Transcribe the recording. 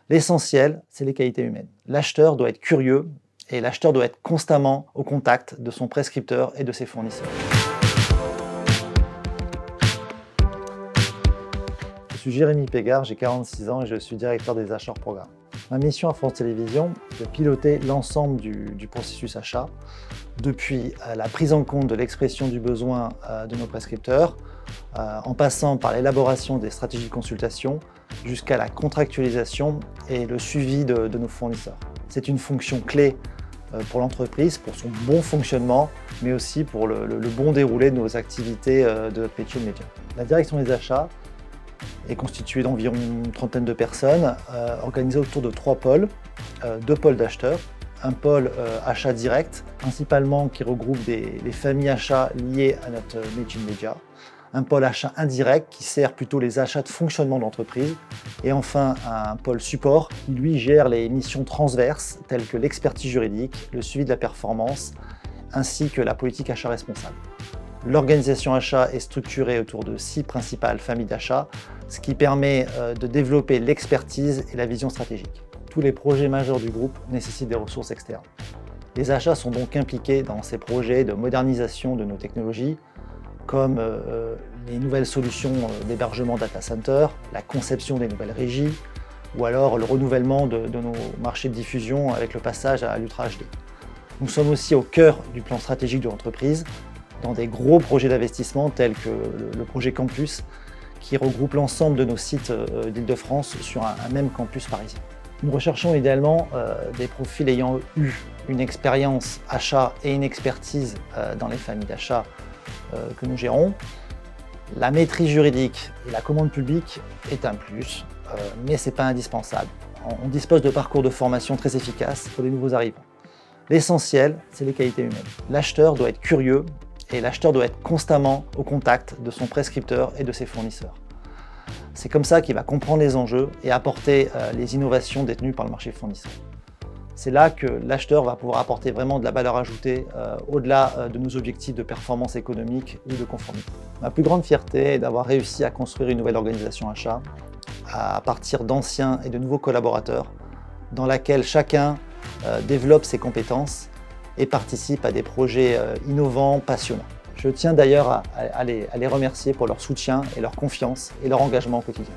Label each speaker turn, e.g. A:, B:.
A: L'essentiel, c'est les qualités humaines. L'acheteur doit être curieux et l'acheteur doit être constamment au contact de son prescripteur et de ses fournisseurs. Je suis Jérémy Pégard, j'ai 46 ans et je suis directeur des achats hors programme. Ma mission à France Télévisions est de piloter l'ensemble du processus achat, depuis la prise en compte de l'expression du besoin de nos prescripteurs, en passant par l'élaboration des stratégies de consultation, jusqu'à la contractualisation et le suivi de nos fournisseurs. C'est une fonction clé pour l'entreprise, pour son bon fonctionnement, mais aussi pour le bon déroulé de nos activités de notre métier de média. La direction des achats est constituée d'environ une trentaine de personnes, organisées autour de 3 pôles, 2 pôles d'acheteurs, un pôle achat direct, principalement qui regroupe les familles achats liées à notre métier de média, un pôle achat indirect qui sert plutôt les achats de fonctionnement de l'entreprise, et enfin un pôle support qui lui gère les missions transverses telles que l'expertise juridique, le suivi de la performance, ainsi que la politique achat responsable. L'organisation achat est structurée autour de 6 principales familles d'achat, ce qui permet de développer l'expertise et la vision stratégique. Tous les projets majeurs du groupe nécessitent des ressources externes. Les achats sont donc impliqués dans ces projets de modernisation de nos technologies, comme les nouvelles solutions d'hébergement data center, la conception des nouvelles régies, ou alors le renouvellement de nos marchés de diffusion avec le passage à l'Ultra HD. Nous sommes aussi au cœur du plan stratégique de l'entreprise, dans des gros projets d'investissement tels que le projet Campus, qui regroupe l'ensemble de nos sites d'Île-de-France sur un même campus parisien. Nous recherchons idéalement des profils ayant eu une expérience achat et une expertise dans les familles d'achat que nous gérons. La maîtrise juridique et la commande publique est un plus, mais ce n'est pas indispensable. On dispose de parcours de formation très efficaces pour les nouveaux arrivants. L'essentiel, c'est les qualités humaines. L'acheteur doit être curieux et l'acheteur doit être constamment au contact de son prescripteur et de ses fournisseurs. C'est comme ça qu'il va comprendre les enjeux et apporter les innovations détenues par le marché fournisseur. C'est là que l'acheteur va pouvoir apporter vraiment de la valeur ajoutée au-delà de nos objectifs de performance économique ou de conformité. Ma plus grande fierté est d'avoir réussi à construire une nouvelle organisation achat à partir d'anciens et de nouveaux collaborateurs dans laquelle chacun développe ses compétences et participe à des projets innovants, passionnants. Je tiens d'ailleurs à les remercier pour leur soutien et leur confiance et leur engagement au quotidien.